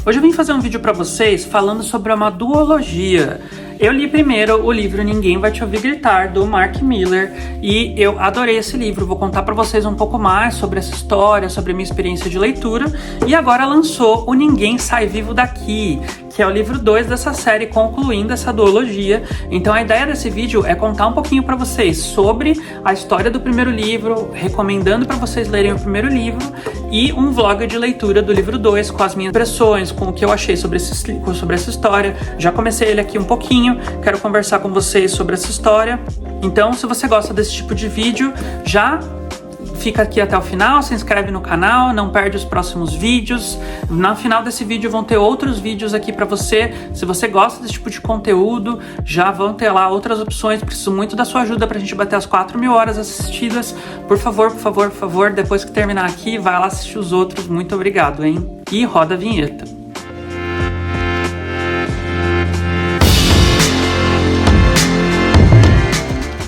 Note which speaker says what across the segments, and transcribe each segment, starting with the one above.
Speaker 1: Hoje eu vim fazer um vídeo para vocês falando sobre uma duologia. Eu li primeiro o livro Ninguém Vai Te Ouvir Gritar, do Mark Miller, e eu adorei esse livro. Vou contar para vocês um pouco mais sobre essa história, sobre a minha experiência de leitura. E agora lançou o Ninguém Sai Vivo Daqui, que é o livro 2 dessa série, concluindo essa duologia. Então a ideia desse vídeo é contar um pouquinho para vocês sobre a história do primeiro livro, recomendando para vocês lerem o primeiro livro, e um vlog de leitura do livro 2 com as minhas impressões, com o que eu achei sobre essa história. Já comecei ele aqui um pouquinho, quero conversar com vocês sobre essa história. Então, se você gosta desse tipo de vídeo, já fica aqui até o final, se inscreve no canal, não perde os próximos vídeos. No final desse vídeo vão ter outros vídeos aqui pra você. Se você gosta desse tipo de conteúdo, já vão ter lá outras opções. Preciso muito da sua ajuda pra gente bater as 4.000 horas assistidas. Por favor, depois que terminar aqui, vai lá assistir os outros. Muito obrigado, hein? E roda a vinheta.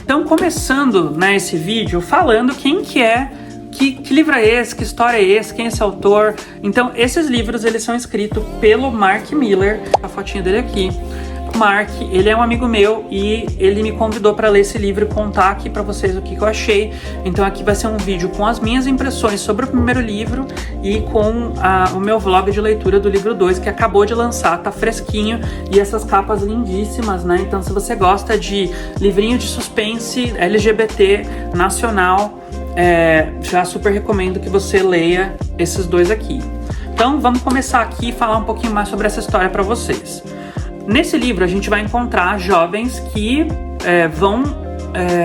Speaker 1: Então, começando, né, esse vídeo falando quem que é, que livro é esse, que história é esse, quem é esse autor. Então, esses livros, eles são escritos pelo Mark Miller, a fotinha dele aqui. O Mark, ele é um amigo meu e ele me convidou para ler esse livro e contar aqui para vocês o que eu achei. Então aqui vai ser um vídeo com as minhas impressões sobre o primeiro livro e com o meu vlog de leitura do livro 2, que acabou de lançar, tá fresquinho, e essas capas lindíssimas, né? Então se você gosta de livrinho de suspense LGBT nacional, já super recomendo que você leia esses dois aqui. Então vamos começar aqui e falar um pouquinho mais sobre essa história para vocês. Nesse livro a gente vai encontrar jovens que vão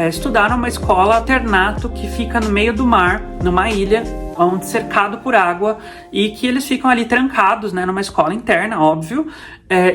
Speaker 1: estudar numa escola internato que fica no meio do mar, numa ilha, onde cercado por água, e que eles ficam ali trancados, né, numa escola interna, óbvio,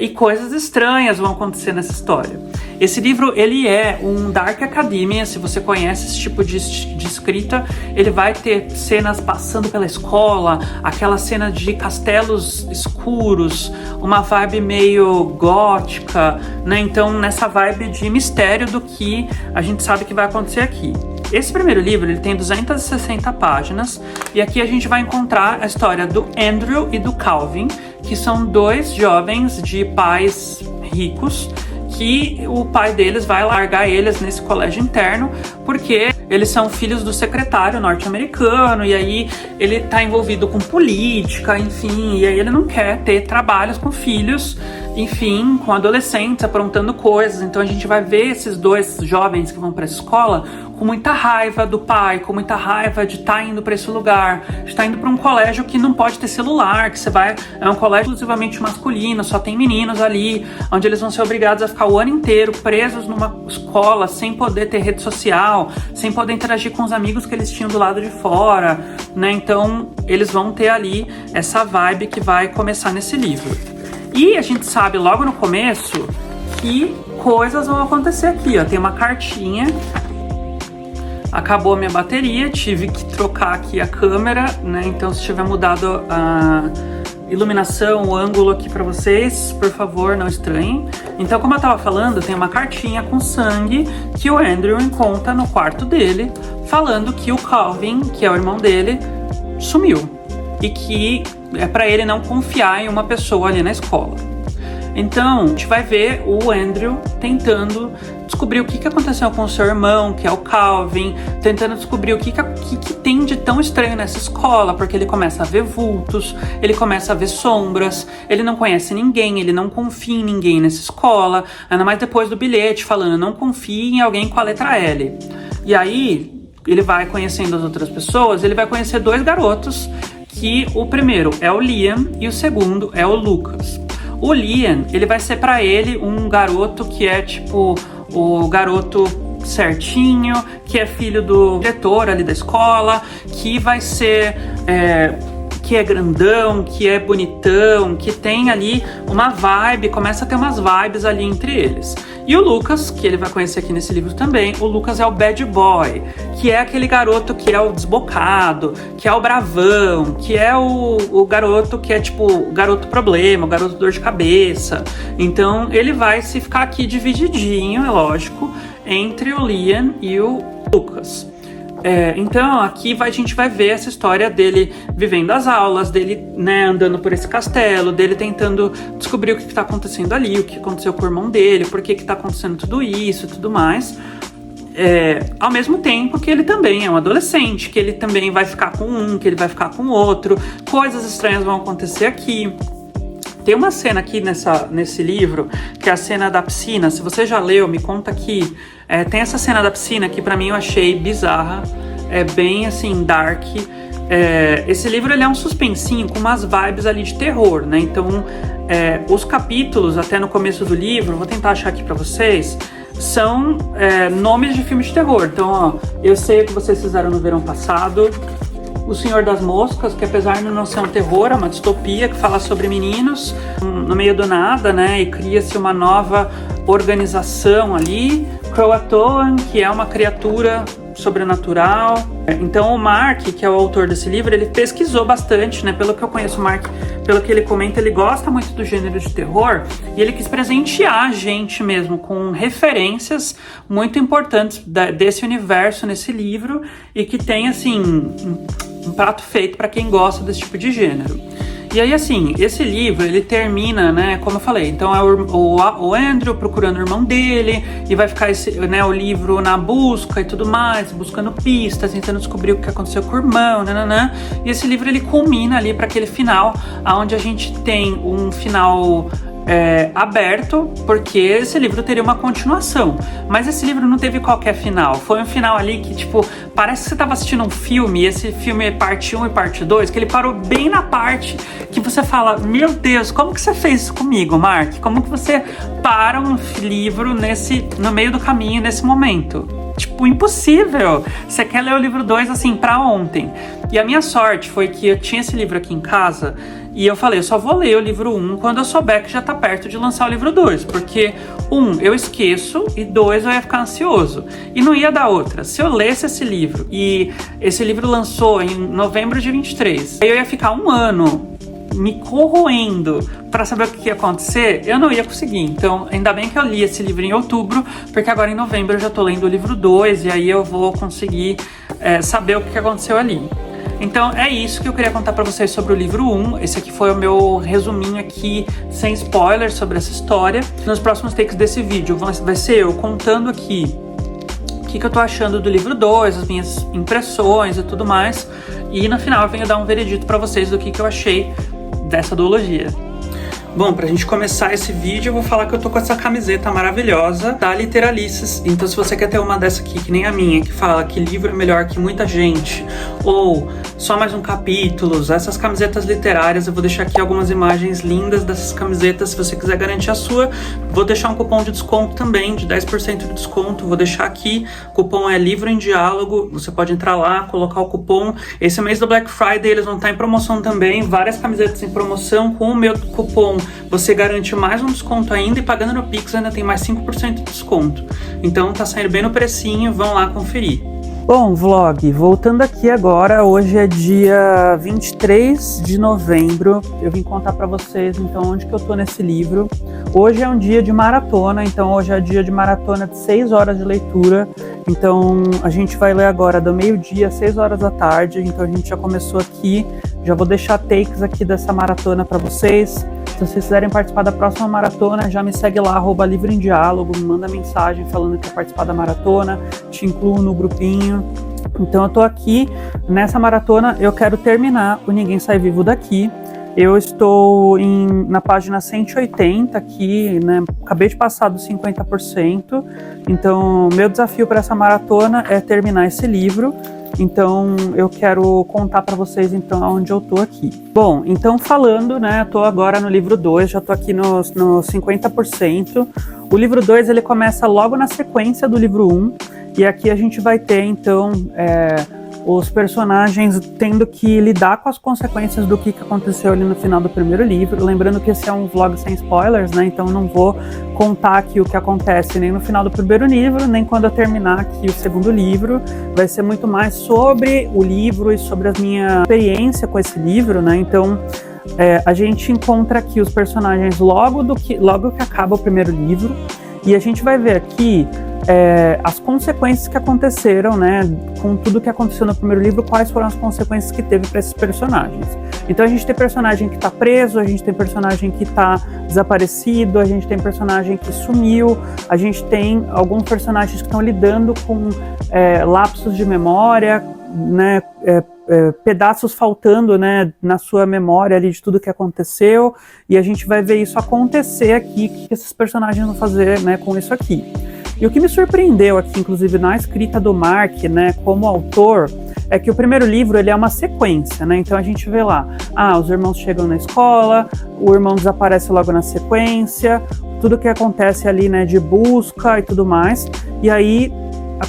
Speaker 1: e coisas estranhas vão acontecer nessa história. Esse livro, ele é um dark academia. Se você conhece esse tipo de escrita, ele vai ter cenas passando pela escola, aquela cena de castelos escuros, uma vibe meio gótica, né? Então, nessa vibe de mistério do que a gente sabe que vai acontecer aqui. Esse primeiro livro, ele tem 260 páginas, e aqui a gente vai encontrar a história do Andrew e do Calvin, que são dois jovens de pais ricos, que o pai deles vai largar eles nesse colégio interno, porque eles são filhos do secretário norte-americano, e aí ele tá envolvido com política, enfim, e aí ele não quer ter trabalhos com filhos, enfim, com adolescentes aprontando coisas. Então a gente vai ver esses dois jovens que vão para essa escola com muita raiva do pai, com muita raiva de estar indo para esse lugar, de estar indo para um colégio que não pode ter celular, que é um colégio exclusivamente masculino, só tem meninos ali, onde eles vão ser obrigados a ficar o ano inteiro presos numa escola, sem poder ter rede social, sem poder interagir com os amigos que eles tinham do lado de fora, né? Então eles vão ter ali essa vibe que vai começar nesse livro. E a gente sabe logo no começo que coisas vão acontecer aqui, ó. Tem uma cartinha. Acabou a minha bateria, tive que trocar aqui a câmera, né? Então se tiver mudado a iluminação, o ângulo aqui pra vocês, por favor, não estranhem. Então, como eu tava falando, tem uma cartinha com sangue que o Andrew encontra no quarto dele, falando que o Calvin, que é o irmão dele, sumiu. E que é pra ele não confiar em uma pessoa ali na escola. Então, a gente vai ver o Andrew tentando descobrir o que aconteceu com o seu irmão, que é o Calvin, tentando descobrir o que tem de tão estranho nessa escola, porque ele começa a ver vultos, ele começa a ver sombras, ele não conhece ninguém, ele não confia em ninguém nessa escola, ainda mais depois do bilhete falando, não confie em alguém com a letra L. E aí, ele vai conhecendo as outras pessoas, ele vai conhecer dois garotos, que o primeiro é o Liam e o segundo é o Lucas. O Liam, ele vai ser pra ele um garoto que é tipo o garoto certinho, que é filho do diretor ali da escola, que vai ser que é grandão, que é bonitão, que tem ali uma vibe, começa a ter umas vibes ali entre eles. E o Lucas, que ele vai conhecer aqui nesse livro também, o Lucas é o bad boy, que é aquele garoto que é o desbocado, que é o bravão, que é o garoto que é tipo o garoto problema, o garoto dor de cabeça. Então ele vai se ficar aqui divididinho, é lógico, entre o Liam e o Lucas. Então aqui a gente vai ver essa história dele vivendo as aulas, dele, né, andando por esse castelo, dele tentando descobrir o que está acontecendo ali, o que aconteceu com o irmão dele, por que está acontecendo tudo isso e tudo mais. Ao mesmo tempo que ele também é um adolescente, que ele também vai ficar com um, que ele vai ficar com o outro, coisas estranhas vão acontecer aqui. Tem uma cena aqui nesse livro, que é a cena da piscina. Se você já leu, me conta aqui. Tem essa cena da piscina que pra mim eu achei bizarra, é bem assim, dark. Esse livro ele é um suspensinho com umas vibes ali de terror, né? Então, os capítulos, até no começo do livro, vou tentar achar aqui pra vocês, são nomes de filmes de terror. Então, ó, eu sei o que vocês fizeram no verão passado. O Senhor das Moscas, que apesar de não ser um terror, é uma distopia que fala sobre meninos no meio do nada, né? E cria-se uma nova organização ali. Croatoan, que é uma criatura sobrenatural. Então o Mark, que é o autor desse livro, ele pesquisou bastante, né? Pelo que eu conheço o Mark, pelo que ele comenta, ele gosta muito do gênero de terror e ele quis presentear a gente mesmo com referências muito importantes desse universo nesse livro e que tem, assim, um prato feito para quem gosta desse tipo de gênero. E aí, assim, esse livro, ele termina, né, como eu falei, então é o Andrew procurando o irmão dele, e vai ficar o livro na busca e tudo mais, buscando pistas, tentando descobrir o que aconteceu com o irmão, nananã. E esse livro, ele culmina ali para aquele final, onde a gente tem um final aberto, porque esse livro teria uma continuação, mas esse livro não teve qualquer final, foi um final ali que, tipo, parece que você estava assistindo um filme, e esse filme é parte 1 e parte 2, que ele parou bem na parte que você fala, meu Deus, como que você fez isso comigo, Mark? Como que você para um livro no meio do caminho, nesse momento? Tipo, impossível. Você quer ler o livro 2 assim pra ontem. E a minha sorte foi que eu tinha esse livro aqui em casa e eu falei, eu só vou ler o livro 1 quando eu souber que já tá perto de lançar o livro 2, porque 1, eu esqueço, e 2, eu ia ficar ansioso. E não ia dar outra. Se eu lesse esse livro, e esse livro lançou em novembro de 23, aí eu ia ficar um ano me corroendo para saber o que ia acontecer, eu não ia conseguir. Então, ainda bem que eu li esse livro em outubro, porque agora em novembro eu já tô lendo o livro 2 e aí eu vou conseguir saber o que aconteceu ali. Então é isso que eu queria contar para vocês sobre o livro 1. Esse aqui foi o meu resuminho aqui, sem spoilers, sobre essa história. Nos próximos takes desse vídeo vai ser eu contando aqui o que eu tô achando do livro 2, as minhas impressões e tudo mais. E no final eu venho dar um veredito para vocês do que eu achei dessa duologia. Bom, pra gente começar esse vídeo, eu vou falar que eu tô com essa camiseta maravilhosa da Literalices. Então, se você quer ter uma dessa aqui, que nem a minha, que fala que livro é melhor que muita gente, ou só mais um capítulo, essas camisetas literárias, eu vou deixar aqui algumas imagens lindas dessas camisetas. Se você quiser garantir a sua, vou deixar um cupom de desconto também, de 10% de desconto. Vou deixar aqui, o cupom é Livro em Diálogo. Você pode entrar lá, colocar o cupom. Esse mês do Black Friday eles vão estar em promoção também, várias camisetas em promoção. Com o meu cupom você garante mais um desconto ainda, e pagando no Pix ainda tem mais 5% de desconto. Então tá saindo bem no precinho, vão lá conferir. Bom, vlog, voltando aqui agora, hoje é dia 23 de novembro, eu vim contar pra vocês então onde que eu tô nesse livro. Hoje é um dia de maratona, então hoje é dia de maratona de 6 horas de leitura, então a gente vai ler agora do meio-dia às 6 horas da tarde, então a gente já começou aqui, já vou deixar takes aqui dessa maratona pra vocês. Se vocês quiserem participar da próxima maratona, já me segue lá, @Livro em Diálogo, me manda mensagem falando que quer participar da maratona, te incluo no grupinho. Então eu tô aqui, nessa maratona eu quero terminar o Ninguém Sai Vivo Daqui. Eu estou na página 180 aqui, né? Acabei de passar dos 50%. Então, meu desafio para essa maratona é terminar esse livro. Então, eu quero contar para vocês, então, onde eu tô aqui. Bom, então, falando, né, eu tô agora no livro 2, já tô aqui no 50%. O livro 2, ele começa logo na sequência do livro 1, e aqui a gente vai ter, então, os personagens tendo que lidar com as consequências do que aconteceu ali no final do primeiro livro. Lembrando que esse é um vlog sem spoilers, né? Então não vou contar aqui o que acontece nem no final do primeiro livro, nem quando eu terminar aqui o segundo livro. Vai ser muito mais sobre o livro e sobre a minha experiência com esse livro, né? Então a gente encontra aqui os personagens logo que acaba o primeiro livro. E a gente vai ver aqui as consequências que aconteceram, né, com tudo que aconteceu no primeiro livro, quais foram as consequências que teve para esses personagens. Então a gente tem personagem que tá preso, a gente tem personagem que tá desaparecido, a gente tem personagem que sumiu, a gente tem alguns personagens que estão lidando com lapsos de memória, né, pedaços faltando, né, na sua memória ali de tudo que aconteceu, e a gente vai ver isso acontecer aqui, o que esses personagens vão fazer, né, com isso aqui. E o que me surpreendeu aqui, inclusive na escrita do Mark, né, como autor, é que o primeiro livro ele é uma sequência, né? Então a gente vê lá, os irmãos chegam na escola, o irmão desaparece logo na sequência, tudo que acontece ali, né, de busca e tudo mais, e aí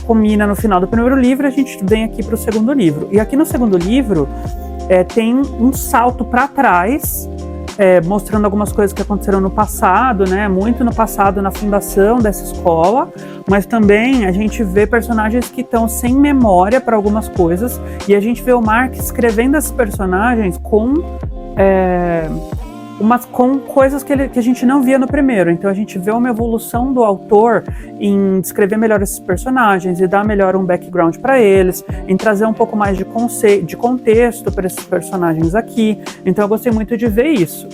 Speaker 1: culmina no final do primeiro livro, a gente vem aqui para o segundo livro. E aqui no segundo livro tem um salto para trás, mostrando algumas coisas que aconteceram no passado, né? Muito no passado, na fundação dessa escola, mas também a gente vê personagens que estão sem memória para algumas coisas, e a gente vê o Mark escrevendo esses personagens com coisas que a gente não via no primeiro. Então a gente vê uma evolução do autor em descrever melhor esses personagens e dar melhor um background para eles, em trazer um pouco mais de contexto para esses personagens aqui. Então eu gostei muito de ver isso.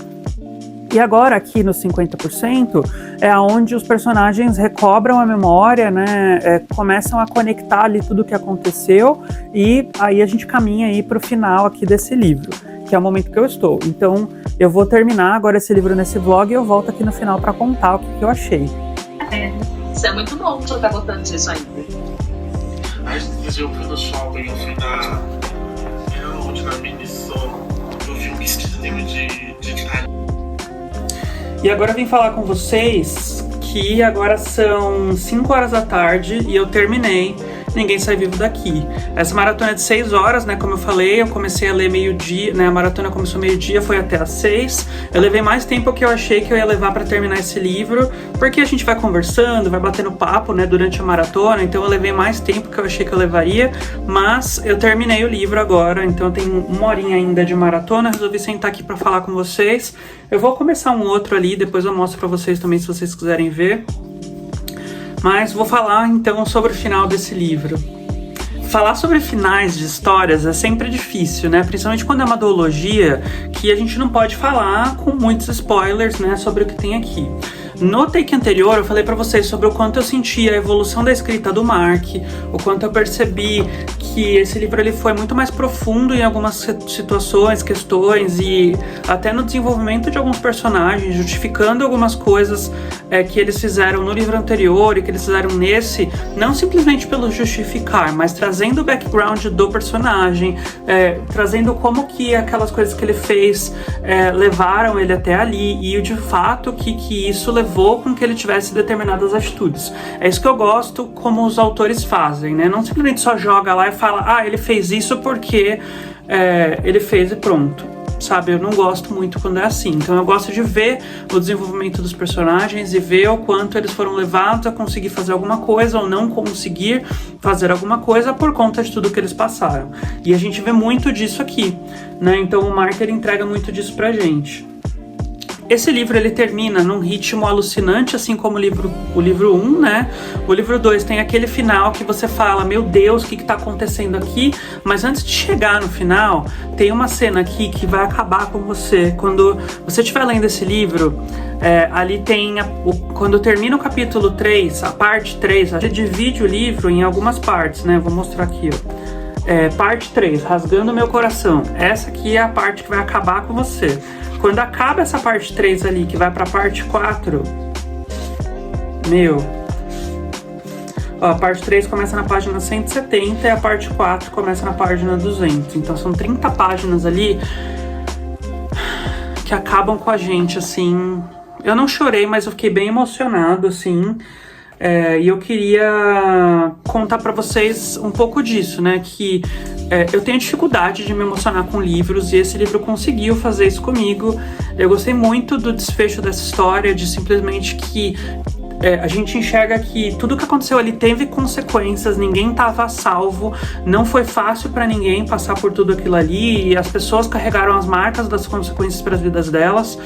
Speaker 1: E agora aqui no 50% é onde os personagens recobram a memória, né, começam a conectar ali tudo o que aconteceu, e aí a gente caminha aí para o final aqui desse livro, que é o momento que eu estou. Então eu vou terminar agora esse livro nesse vlog e eu volto aqui no final para contar o que eu achei.
Speaker 2: Isso é muito bom que tu tá contando disso ainda.
Speaker 3: Às vezes eu fui no shopping, eu fui na Miniso, eu vi um vestidinho de detalhe.
Speaker 1: E agora eu vim falar com vocês que agora são 5 horas da tarde e eu terminei Ninguém Sai Vivo Daqui. Essa maratona é de 6 horas, né? Como eu falei, eu comecei a ler meio-dia, né? A maratona começou meio-dia, foi até às 6. Eu levei mais tempo que eu achei que eu ia levar pra terminar esse livro, porque a gente vai conversando, vai batendo papo, né? Durante a maratona, então eu levei mais tempo que eu achei que eu levaria, mas eu terminei o livro agora, então eu tenho 1 horinha ainda de maratona, resolvi sentar aqui pra falar com vocês. Eu vou começar um outro ali, depois eu mostro pra vocês também se vocês quiserem ver. Mas vou falar então sobre o final desse livro. Falar sobre finais de histórias é sempre difícil, né? Principalmente quando é uma duologia, que a gente não pode falar com muitos spoilers, né, sobre o que tem aqui. No take anterior eu falei pra vocês sobre o quanto eu senti a evolução da escrita do Mark, o quanto eu percebi que esse livro ele foi muito mais profundo em algumas situações, questões e até no desenvolvimento de alguns personagens, justificando algumas coisas que eles fizeram no livro anterior e que eles fizeram nesse, não simplesmente pelo justificar, mas trazendo o background do personagem, trazendo como que aquelas coisas que ele fez levaram ele até ali e de fato que isso levou com que ele tivesse determinadas atitudes. É isso que eu gosto como os autores fazem, né? Não simplesmente só joga lá e fala, ele fez isso porque ele fez e pronto. Sabe, eu não gosto muito quando é assim. Então eu gosto de ver o desenvolvimento dos personagens e ver o quanto eles foram levados a conseguir fazer alguma coisa ou não conseguir fazer alguma coisa por conta de tudo que eles passaram. E a gente vê muito disso aqui, né? Então o Mark entrega muito disso pra gente. Esse livro ele termina num ritmo alucinante, assim como o livro 1, né? O livro 2 tem aquele final que você fala, meu Deus, o que tá acontecendo aqui? Mas antes de chegar no final, tem uma cena aqui que vai acabar com você. Quando você estiver lendo esse livro, ali tem, quando termina o capítulo 3, a parte 3, a gente divide o livro em algumas partes, né? Vou mostrar aqui, ó. Parte 3, Rasgando Meu Coração. Essa aqui é a parte que vai acabar com você. Quando acaba essa parte 3 ali, que vai pra parte 4, a parte 3 começa na página 170 e a parte 4 começa na página 200. Então são 30 páginas ali que acabam com a gente, assim. Eu não chorei, mas eu fiquei bem emocionado, assim. E eu queria contar pra vocês um pouco disso, né? Que eu tenho dificuldade de me emocionar com livros e esse livro conseguiu fazer isso comigo. Eu gostei muito do desfecho dessa história, de simplesmente que a gente enxerga que tudo que aconteceu ali teve consequências, ninguém estava a salvo, não foi fácil para ninguém passar por tudo aquilo ali e as pessoas carregaram as marcas das consequências para as vidas delas.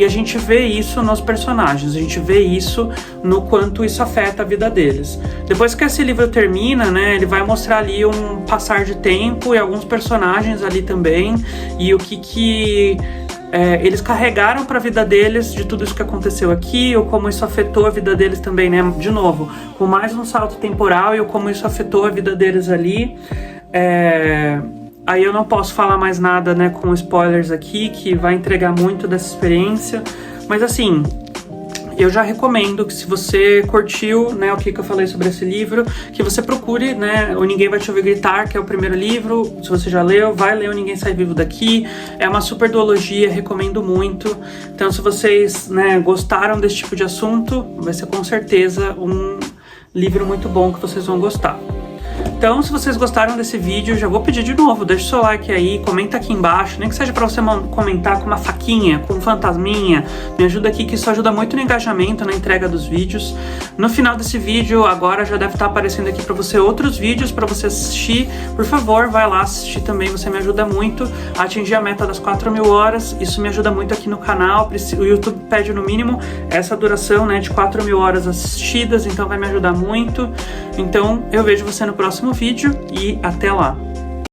Speaker 1: e a gente vê isso nos personagens, a gente vê isso no quanto isso afeta a vida deles. Depois que esse livro termina, né, ele vai mostrar ali um passar de tempo e alguns personagens ali também, e o que eles carregaram para a vida deles de tudo isso que aconteceu aqui, ou como isso afetou a vida deles também, né? De novo, com mais um salto temporal e como isso afetou a vida deles ali. Aí eu não posso falar mais nada, né, com spoilers aqui, que vai entregar muito dessa experiência. Mas assim, eu já recomendo que se você curtiu, né, o que eu falei sobre esse livro, que você procure, né, O Ninguém Vai Te Ouvir Gritar, que é o primeiro livro. Se você já leu, vai ler O Ninguém Sai Vivo Daqui. É uma super duologia, recomendo muito. Então, se vocês, né, gostaram desse tipo de assunto, vai ser com certeza um livro muito bom que vocês vão gostar. Então, se vocês gostaram desse vídeo, já vou pedir de novo, deixa o seu like aí, comenta aqui embaixo, nem que seja para você comentar com uma faquinha, com um fantasminha, me ajuda aqui, que isso ajuda muito no engajamento, na entrega dos vídeos. No final desse vídeo, agora já deve estar aparecendo aqui para você outros vídeos para você assistir. Por favor, vai lá assistir também, você me ajuda muito a atingir a meta das 4.000 horas, isso me ajuda muito aqui no canal. O YouTube pede no mínimo essa duração, né, de 4.000 horas assistidas, então vai me ajudar muito. Então, eu vejo você no próximo vídeo e até lá!